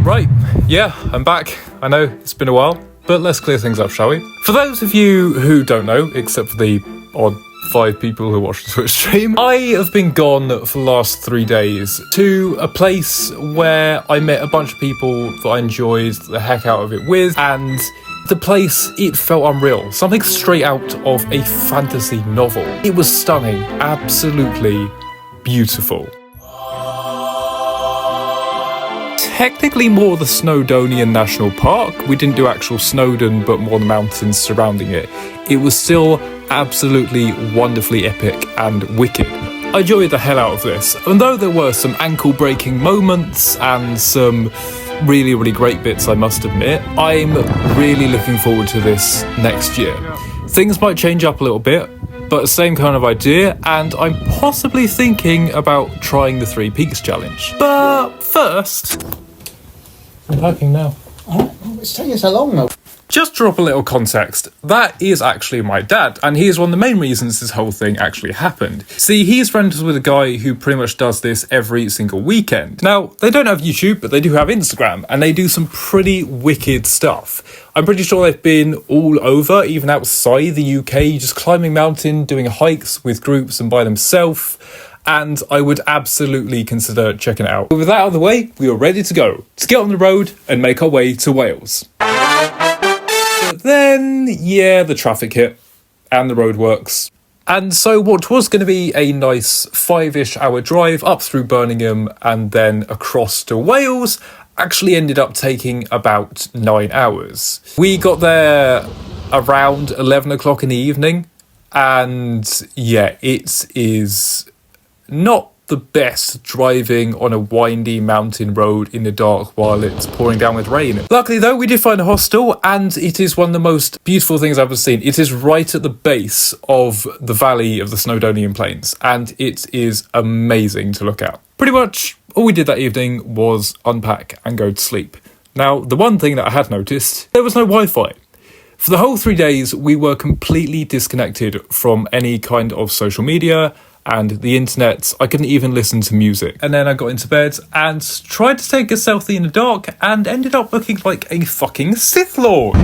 Right, yeah, I'm back. I know, it's been a while, but let's clear things up, shall we? For those of you who don't know, except for the odd 5 people who watch the Twitch stream, I have been gone for the last 3 days to a place where I met a bunch of people that I enjoyed the heck out of it with, and the place, it felt unreal. Something straight out of a fantasy novel. It was stunning, absolutely beautiful. Technically more the Snowdonia National Park. We didn't do actual Snowdon, but more the mountains surrounding it. It was still absolutely wonderfully epic and wicked. I enjoyed the hell out of this, and though there were some ankle-breaking moments and some really, really great bits, I must admit, I'm really looking forward to this next year. Things might change up a little bit, but the same kind of idea, and I'm possibly thinking about trying the 3 Peaks Challenge. But first, I'm packing now. Oh, it's taking so long though. Just to drop a little context, that is actually my dad, and he is one of the main reasons this whole thing actually happened. See, he's friends with a guy who pretty much does this every single weekend. Now, they don't have YouTube, but they do have Instagram, and they do some pretty wicked stuff. I'm pretty sure they've been all over, even outside the UK, just climbing mountain, doing hikes with groups and by themselves, and I would absolutely consider checking it out. But with that out of the way, we are ready to go, to get on the road and make our way to Wales. But then, yeah, the traffic hit and the roadworks. And so what was going to be a nice 5-ish hour drive up through Birmingham and then across to Wales actually ended up taking about 9 hours. We got there around 11 o'clock in the evening, and yeah, it is not the best driving on a windy mountain road in the dark while it's pouring down with rain. Luckily though, we did find a hostel, and it is one of the most beautiful things I've ever seen. It is right at the base of the valley of the Snowdonian Plains, and it is amazing to look at. Pretty much all we did that evening was unpack and go to sleep. Now, the one thing that I had noticed, there was no Wi-Fi. For the whole 3 days, we were completely disconnected from any kind of social media and the internet. I couldn't even listen to music. And then I got into bed and tried to take a selfie in the dark and ended up looking like a fucking Sith Lord.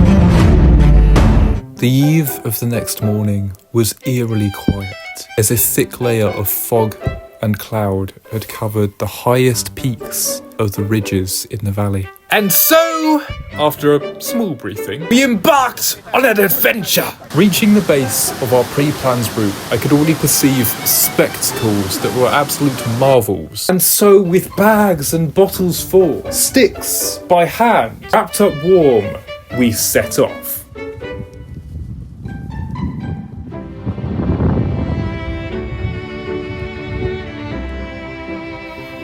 The eve of the next morning was eerily quiet, as a thick layer of fog and cloud had covered the highest peaks of the ridges in the valley. And so, after a small briefing, we embarked on an adventure. Reaching the base of our pre-planned route, I could already perceive spectacles that were absolute marvels. And so, with bags and bottles full, sticks by hand, wrapped up warm, we set off.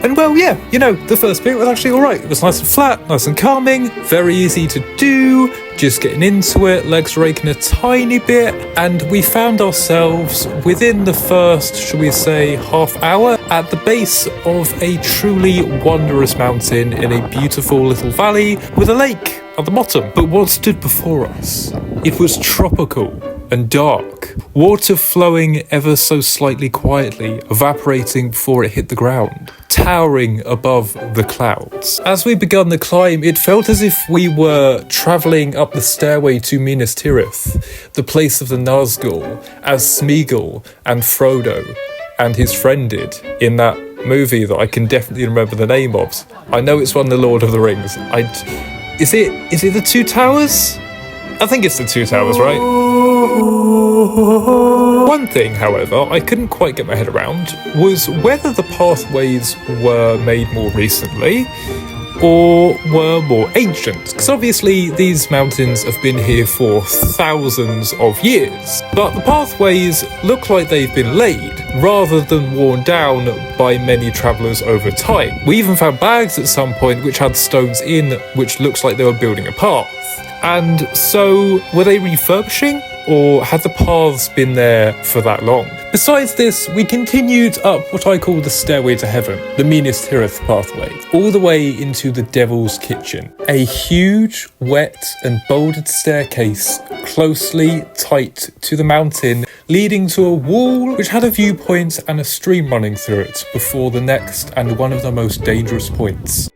And well, yeah, you know, the first bit was actually alright. It was nice and flat, nice and calming, very easy to do, just getting into it, legs raking a tiny bit, and we found ourselves within the first, shall we say, half hour at the base of a truly wondrous mountain in a beautiful little valley with a lake at the bottom. But what stood before us? It was tropical and dark, water flowing ever so slightly quietly, evaporating before it hit the ground, towering above the clouds. As we began the climb, it felt as if we were travelling up the stairway to Minas Tirith, the place of the Nazgul, as Smeagol and Frodo and his friend did in that movie that I can definitely remember the name of. I know it's one of the Lord of the Rings. Is it the Two Towers? I think it's the Two Towers, right? One thing, however, I couldn't quite get my head around was whether the pathways were made more recently or were more ancient. Because obviously these mountains have been here for thousands of years, but the pathways look like they've been laid rather than worn down by many travellers over time. We even found bags at some point which had stones in, which looks like they were building a path. And so, were they refurbishing, or had the paths been there for that long? Besides this, we continued up what I call the Stairway to Heaven, the Minas Tirith pathway, all the way into the Devil's Kitchen. A huge, wet and bouldered staircase closely tight to the mountain, leading to a wall which had a viewpoint and a stream running through it before the next and one of the most dangerous points.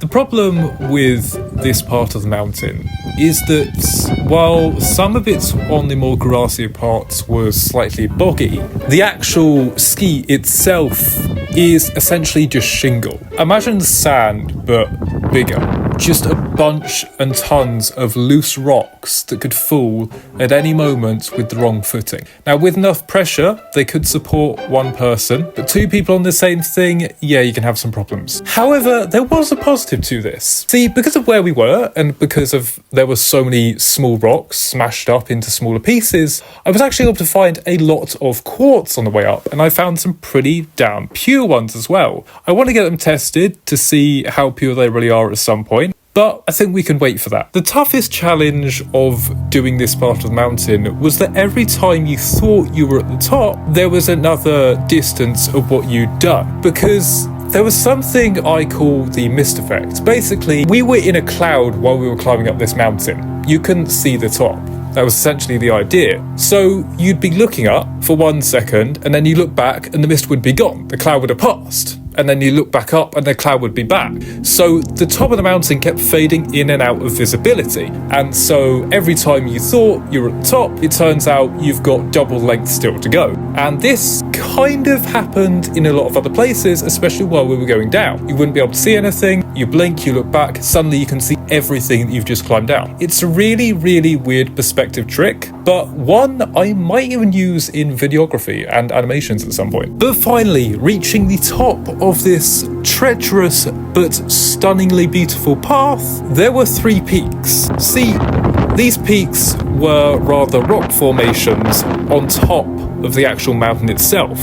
The problem with this part of the mountain is that while some of it on the more grassy parts was slightly boggy, the actual ski itself is essentially just shingle. Imagine sand, but bigger. Just a bunch and tons of loose rocks that could fall at any moment with the wrong footing. Now, with enough pressure, they could support one person, but two people on the same thing, yeah, you can have some problems. However, there was a positive to this. See, because of where we were, and because of there were so many small rocks smashed up into smaller pieces, I was actually able to find a lot of quartz on the way up, and I found some pretty damn pure ones as well. I want to get them tested to see how pure they really are at some point, but I think we can wait for that. The toughest challenge of doing this part of the mountain was that every time you thought you were at the top, there was another distance of what you'd done, because there was something I call the mist effect. Basically, we were in a cloud while we were climbing up this mountain. You couldn't see the top. That was essentially the idea. So you'd be looking up for 1 second, and then you look back and the mist would be gone. The cloud would have passed. And then you look back up and the cloud would be back. So the top of the mountain kept fading in and out of visibility. And so every time you thought you were at the top, it turns out you've got double length still to go. And this kind of happened in a lot of other places, especially while we were going down. You wouldn't be able to see anything. You blink, you look back, suddenly you can see everything that you've just climbed down. It's a really, really weird perspective trick, but one I might even use in videography and animations at some point. But finally, reaching the top of this treacherous but stunningly beautiful path, there were 3 peaks. See, these peaks were rather rock formations on top of the actual mountain itself.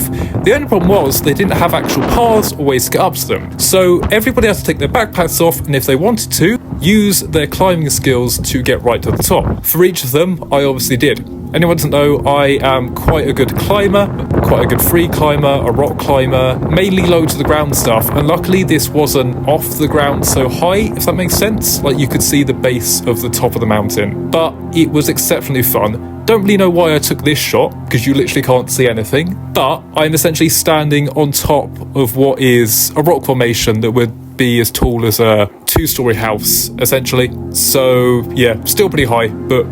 The only problem was they didn't have actual paths or ways to get up to them. So everybody had to take their backpacks off, and if they wanted to, use their climbing skills to get right to the top. For each of them, I obviously did. Anyone doesn't know, I am quite a good climber, quite a good free climber, a rock climber, mainly low to the ground stuff, and luckily this wasn't off the ground so high, if that makes sense. Like, you could see the base of the top of the mountain, but it was exceptionally fun. Don't really know why I took this shot, because you literally can't see anything, but I'm essentially standing on top of what is a rock formation that would be as tall as a 2-story house, essentially. So yeah, still pretty high, but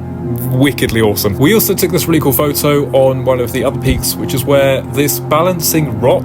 wickedly awesome. We also took this really cool photo on one of the other peaks, which is where this balancing rock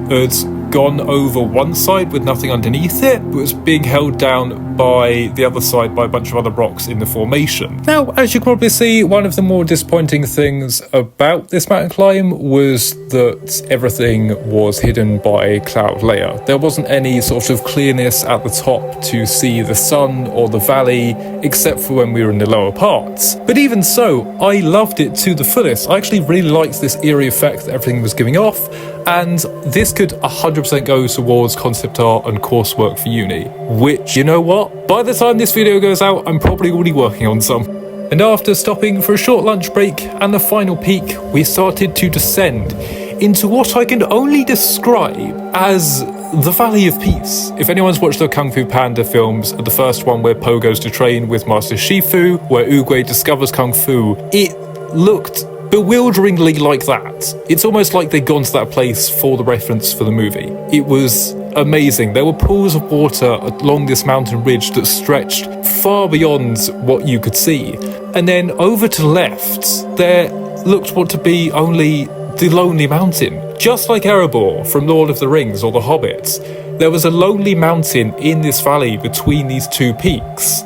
had gone over one side with nothing underneath it, but was being held down by the other side by a bunch of other rocks in the formation. Now, as you can probably see, one of the more disappointing things about this mountain climb was that everything was hidden by a cloud layer. There wasn't any sort of clearness at the top to see the sun or the valley, except for when we were in the lower parts. But even so, I loved it to the fullest. I actually really liked this eerie effect that everything was giving off, and this could 100% go towards concept art and coursework for uni, which, you know what? By the time this video goes out, I'm probably already working on some. And after stopping for a short lunch break and the final peak, we started to descend into what I can only describe as the Valley of Peace. If anyone's watched the Kung Fu Panda films, the first one where Po goes to train with Master Shifu, where Oogway discovers Kung Fu, it looked bewilderingly like that. It's almost like they'd gone to that place for the reference for the movie. It was amazing. There were pools of water along this mountain ridge that stretched far beyond what you could see. And then over to the left, there looked what to be only the Lonely Mountain. Just like Erebor from Lord of the Rings or The Hobbit, there was a lonely mountain in this valley between these 2 peaks.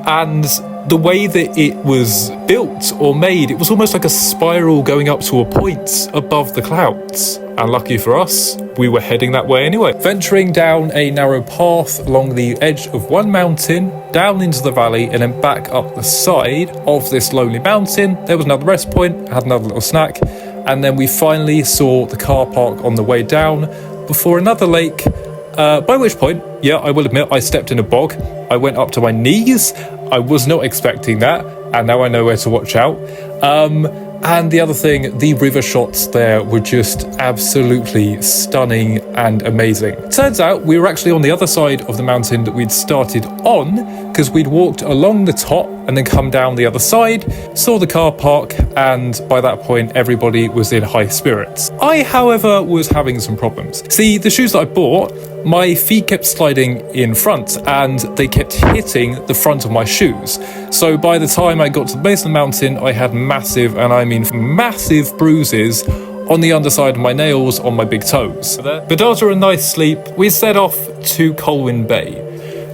And the way that it was built or made, it was almost like a spiral going up to a point above the clouds. And lucky for us, we were heading that way anyway. Venturing down a narrow path along the edge of one mountain, down into the valley, and then back up the side of this lonely mountain. There was another rest point, had another little snack, and then we finally saw the car park on the way down before another lake, by which point, yeah, I will admit, I stepped in a bog. I went up to my knees. I was not expecting that, and now I know where to watch out. And the other thing, the river shots there were just absolutely stunning and amazing. Turns out we were actually on the other side of the mountain that we'd started on, because we'd walked along the top and then come down the other side, saw the car park, and by that point everybody was in high spirits. I, however, was having some problems. See, the shoes that I bought my feet kept sliding in front and they kept hitting the front of my shoes. So by the time I got to the base of the mountain, I had massive, and I mean massive, bruises on the underside of my nails on my big toes. But after a night's sleep, we set off to Colwyn Bay.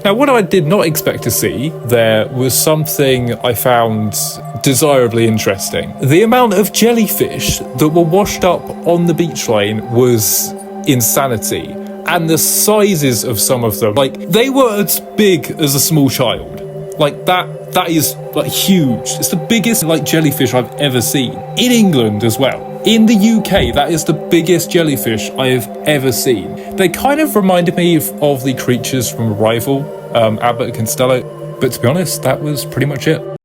Now, what I did not expect to see there was something I found desirably interesting. The amount of jellyfish that were washed up on the beach lane was insanity. And the sizes of some of them, like, they were as big as a small child. Like, that is, like, huge. It's the biggest, like, jellyfish I've ever seen. In England as well. In the UK, that is the biggest jellyfish I have ever seen. They kind of reminded me of the creatures from Arrival, Abbott and Costello. But to be honest, that was pretty much it.